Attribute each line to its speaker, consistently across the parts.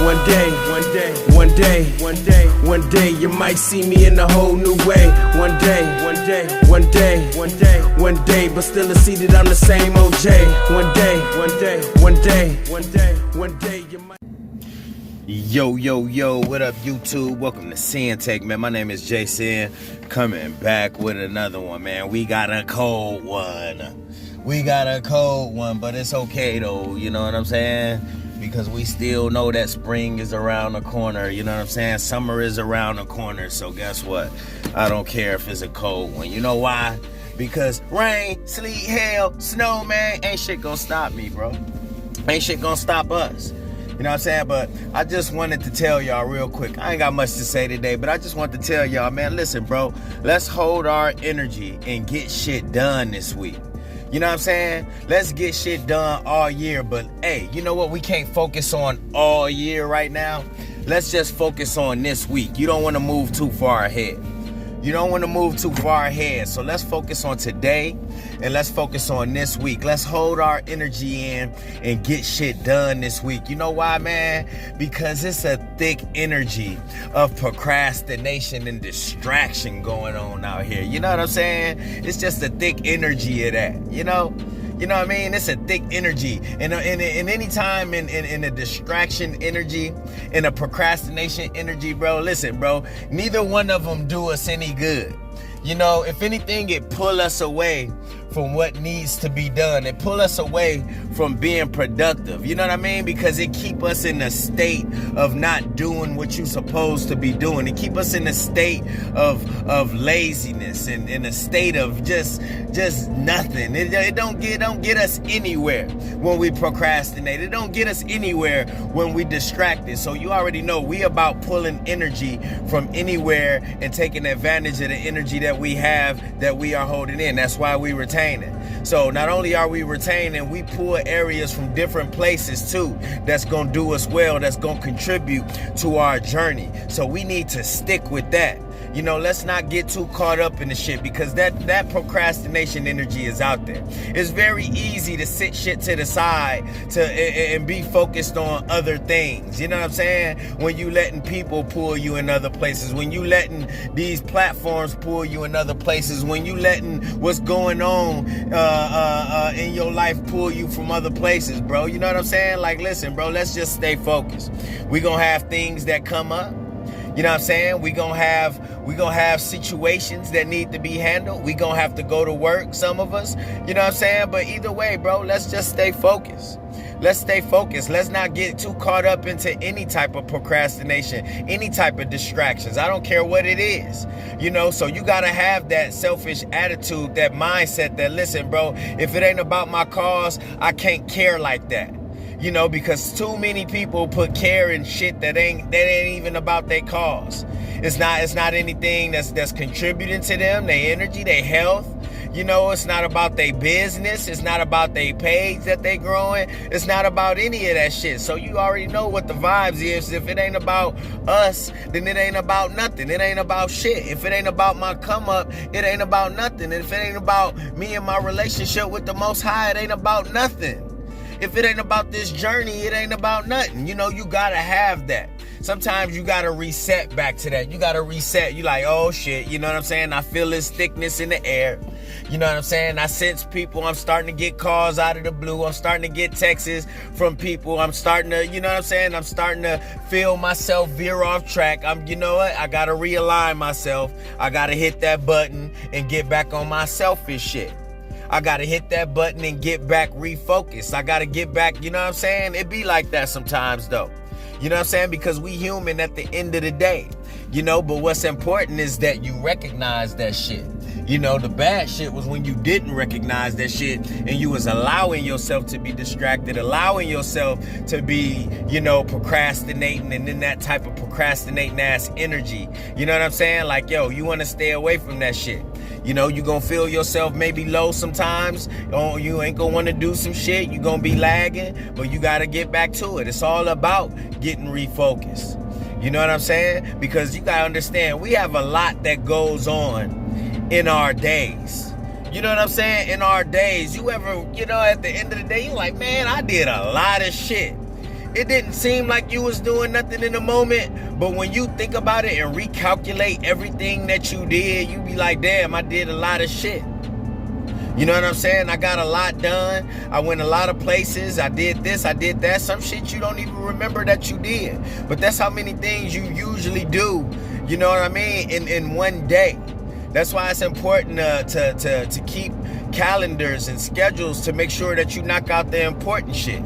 Speaker 1: One day, you might see me in a whole new way. One day, but still I see that I'm the same OJ. One day, you might. Yo, what up, YouTube? Welcome to Sinn-Take, man. My name is Jason, coming back with another one, man. We got a cold one, but it's okay, though, you know what I'm saying? Because we still know that spring is around the corner, you know what I'm saying? Summer is around the corner, so guess what? I don't care if it's a cold one. You know why? Because rain, sleet, hail, snow, man, ain't shit gonna stop me, bro. Ain't shit gonna stop us. You know what I'm saying? But I just wanted to tell y'all real quick. I ain't got much to say today, but I just wanted to tell y'all, man, listen, bro. Let's hold our energy and get shit done this week. You know what I'm saying? Let's get shit done all year. But, hey, you know what we can't focus on all year right now? Let's just focus on this week. You don't want to move too far ahead. So let's focus on today and let's focus on this week. Let's hold our energy in and get shit done this week. You know why, man? Because it's a thick energy of procrastination and distraction going on out here. You know what I'm saying? It's just a thick energy of that, you know? You know what I mean? It's a thick energy. And any time in a distraction energy, in a procrastination energy, bro, listen, bro, neither one of them do us any good. You know, if anything, it pull us away from what needs to be done. It pull us away from being productive. You know what I mean? Because it keep us in a state of not doing what you supposed to be doing. It keep us in a state of laziness and in a state of just nothing. It don't get us anywhere when we procrastinate. It don't get us anywhere when we distracted. So you already know we about pulling energy from anywhere and taking advantage of the energy that we have, that we are holding in. That's why we retain it. So not only are we retaining, we pull areas from different places too that's gonna do us well, that's gonna contribute to our journey. So we need to stick with that. You know, let's not get too caught up in the shit, because that procrastination energy is out there. It's very easy to sit shit to the side and be focused on other things. You know what I'm saying? When you letting people pull you in other places, when you letting these platforms pull you in other places, when you letting what's going on in your life pull you from other places, bro. You know what I'm saying? Like, listen, bro, let's just stay focused. We gonna have things that come up. You know what I'm saying? We gonna have situations that need to be handled. We gonna have to go to work, some of us. You know what I'm saying? But either way, bro, let's just stay focused. Let's stay focused. Let's not get too caught up into any type of procrastination, any type of distractions. I don't care what it is. You know, so you gotta have that selfish attitude, that mindset that, listen, bro, if it ain't about my cause, I can't care like that. You know, because too many people put care in shit that ain't even about their cause. It's not anything that's contributing to them, their energy, their health. You know, it's not about their business. It's not about their page that they growing. It's not about any of that shit. So you already know what the vibes is. If it ain't about us, then it ain't about nothing. It ain't about shit. If it ain't about my come up, it ain't about nothing. And if it ain't about me and my relationship with the Most High, it ain't about nothing. If it ain't about this journey, it ain't about nothing. You know, you gotta have that. Sometimes you gotta reset back to that. You gotta reset. You like, oh shit, you know what I'm saying? I feel this thickness in the air. You know what I'm saying? I sense people. I'm starting to get calls out of the blue. I'm starting to get texts from people. I'm starting to, you know what I'm saying? I'm starting to feel myself veer off track. You know what? I gotta realign myself. I gotta hit that button and get back on my selfish shit. I gotta hit that button and get back refocused. I gotta get back, you know what I'm saying? It be like that sometimes though. You know what I'm saying? Because we human at the end of the day. You know, but what's important is that you recognize that shit. You know, the bad shit was when you didn't recognize that shit and you was allowing yourself to be distracted, allowing yourself to be, you know, procrastinating and in that type of procrastinating ass energy. You know what I'm saying? Like, yo, you want to stay away from that shit. You know, you gonna feel yourself maybe low sometimes. Oh, you ain't gonna want to do some shit. You gonna be lagging, but you gotta get back to it. It's all about getting refocused. You know what I'm saying? Because you gotta understand, we have a lot that goes on in our days. You know what I'm saying? In our days, you ever, you know, at the end of the day, you like, man, I did a lot of shit. it didn't seem like you was doing nothing in the moment, but when you think about it and recalculate everything that you did, you be like, damn, I did a lot of shit. You know what I'm saying? I got a lot done. I went a lot of places. I did this, I did that. Some shit you don't even remember that you did. But that's how many things you usually do, you know what I mean, in one day. That's why it's important to keep calendars and schedules to make sure that you knock out the important shit.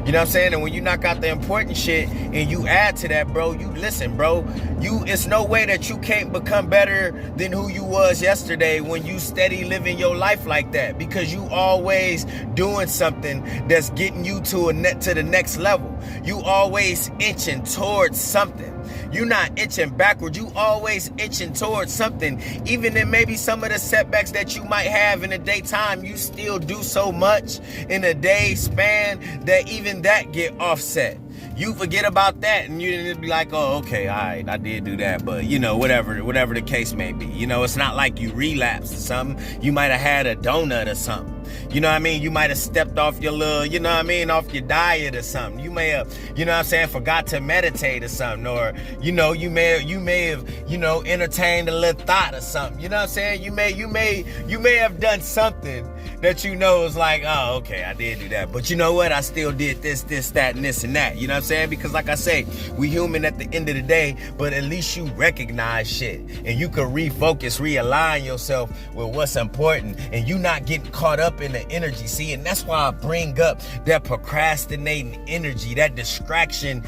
Speaker 1: You know what I'm saying? And when you knock out the important shit and you add to that, bro, you listen, bro, it's no way that you can't become better than who you was yesterday when you steady living your life like that, because you always doing something that's getting you to the next level. You always inching towards something. You're not inching backward. You always inching towards something. Even in maybe some of the setbacks that you might have in the daytime, you still do so much in a day span that even that get offset. You forget about that and you be like, oh, okay, all right, I did do that. But, you know, whatever the case may be. You know, it's not like you relapsed or something. You might have had a donut or something. You know what I mean? You might have stepped off your little, you know what I mean, off your diet or something. You may have, you know what I'm saying, forgot to meditate or something. Or, you know, you may have, you know, entertained a little thought or something. You know what I'm saying? You may have done something that you know is like, oh, okay, I did do that. But you know what? I still did this, that, and this and that. You know what I'm saying? Because like I say, we human at the end of the day, but at least you recognize shit. And you can refocus, realign yourself with what's important. And you not getting caught up in the energy. See, and that's why I bring up that procrastinating energy, that distraction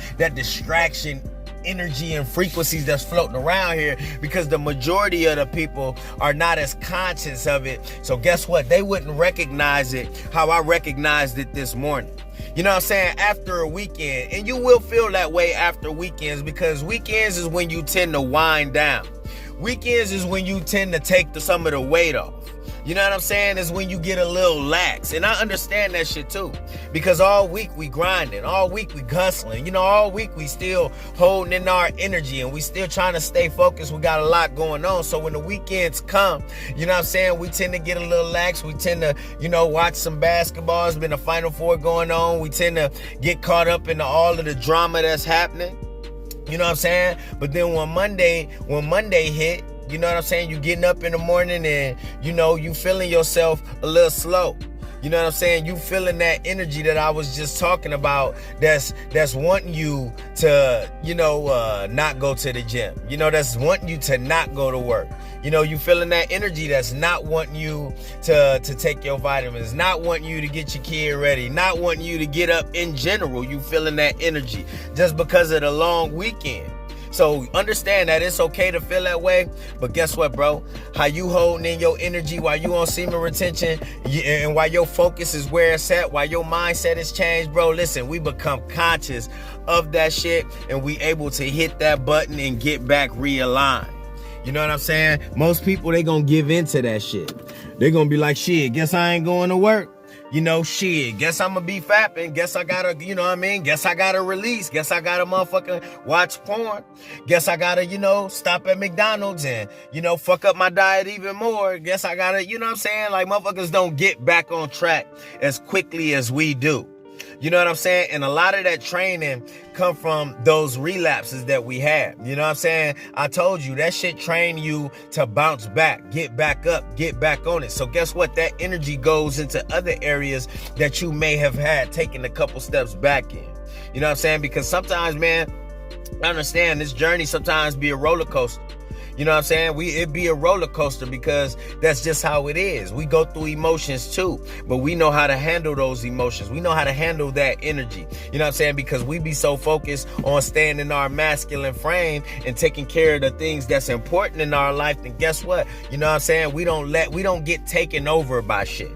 Speaker 1: energy and frequencies that's floating around here, because the majority of the people are not as conscious of it. So guess what? They wouldn't recognize it how I recognized it this morning. You know what I'm saying? After a weekend, and you will feel that way after weekends, because weekends is when you tend to wind down. Weekends is when you tend to take some of the weight off. You know what I'm saying? Is when you get a little lax. And I understand that shit too. Because all week we grinding. All week we hustling. You know, all week we still holding in our energy. And we still trying to stay focused. We got a lot going on. So when the weekends come, you know what I'm saying? We tend to get a little lax. We tend to, you know, watch some basketball. It's been a Final Four going on. We tend to get caught up in all of the drama that's happening. You know what I'm saying? But then when Monday hit, you know what I'm saying? You getting up in the morning and, you know, you feeling yourself a little slow. You know what I'm saying? You feeling that energy that I was just talking about that's wanting you to, you know, not go to the gym. You know, that's wanting you to not go to work. You know, you feeling that energy that's not wanting you to take your vitamins, not wanting you to get your kid ready, not wanting you to get up in general. You feeling that energy just because of the long weekend. So understand that it's okay to feel that way, but guess what, bro? How you holding in your energy while you on semen retention and while your focus is where it's at, while your mindset is changed, bro, listen, we become conscious of that shit and we able to hit that button and get back realigned. You know what I'm saying? Most people, they gonna give into that shit. They gonna be like, shit, guess I ain't going to work. You know, shit, guess I'm gonna be fapping. Guess I gotta, you know what I mean? Guess I gotta release. Guess I gotta motherfucking watch porn. Guess I gotta, you know, stop at McDonald's and, you know, fuck up my diet even more. Guess I gotta, you know what I'm saying? Like, motherfuckers don't get back on track as quickly as we do. You know what I'm saying? And a lot of that training come from those relapses that we have. You know what I'm saying? I told you that shit train you to bounce back, get back up, get back on it. So guess what? That energy goes into other areas that you may have had taken a couple steps back in. You know what I'm saying? Because sometimes, man, I understand this journey sometimes be a roller coaster. You know what I'm saying? It be a roller coaster because that's just how it is. We go through emotions too, but we know how to handle those emotions. We know how to handle that energy. You know what I'm saying? Because we be so focused on staying in our masculine frame and taking care of the things that's important in our life. Then guess what? You know what I'm saying? We don't get taken over by shit.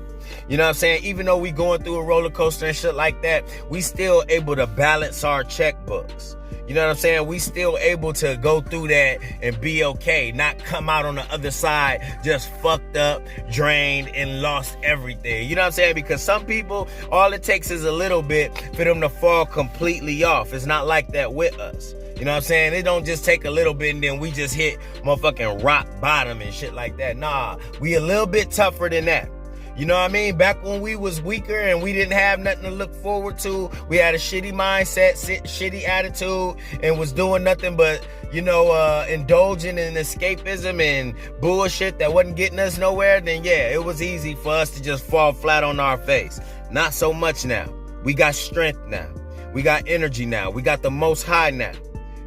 Speaker 1: You know what I'm saying? Even though we going through a roller coaster and shit like that, we still able to balance our checkbooks. You know what I'm saying? We still able to go through that and be okay, not come out on the other side just fucked up, drained, and lost everything. You know what I'm saying? Because some people, all it takes is a little bit for them to fall completely off. It's not like that with us. You know what I'm saying? It don't just take a little bit and then we just hit motherfucking rock bottom and shit like that. Nah, we a little bit tougher than that. You know what I mean? Back when we was weaker and we didn't have nothing to look forward to, we had a shitty mindset, shitty attitude, and was doing nothing but, indulging in escapism and bullshit that wasn't getting us nowhere, then yeah, it was easy for us to just fall flat on our face. Not so much now. We got strength now. We got energy now. We got the Most High now.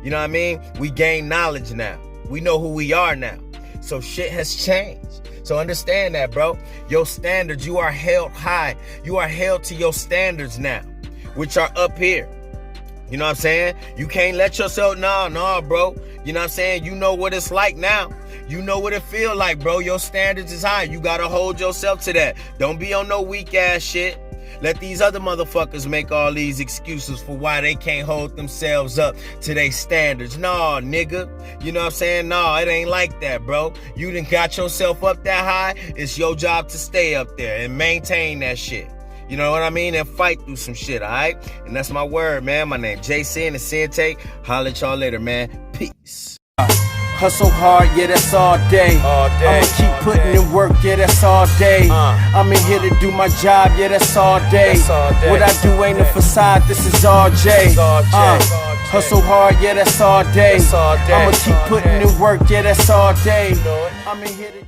Speaker 1: You know what I mean? We gain knowledge now. We know who we are now. So shit has changed. So understand that, bro. Your standards, you are held high. You are held to your standards now, which are up here. You know what I'm saying? You can't let yourself, nah, bro. You know what I'm saying? You know what it's like now. You know what it feel like, bro. Your standards is high. You gotta hold yourself to that. Don't be on no weak ass shit. Let these other motherfuckers make all these excuses for why they can't hold themselves up to their standards. Nah, nigga. You know what I'm saying? Nah, it ain't like that, bro. You done got yourself up that high. It's your job to stay up there and maintain that shit. You know what I mean? And fight through some shit, all right? And that's my word, man. My name Jason and Sinn-Take. Holla at y'all later, man. Peace.
Speaker 2: Hustle hard, yeah, that's all day. I'ma keep putting in work, yeah, that's all day. I'm in here to do my job, yeah, that's all day. What I do ain't a facade, this is all J. Hustle hard, yeah, that's all day. I'ma keep putting in work, yeah, that's all day. I'm in here to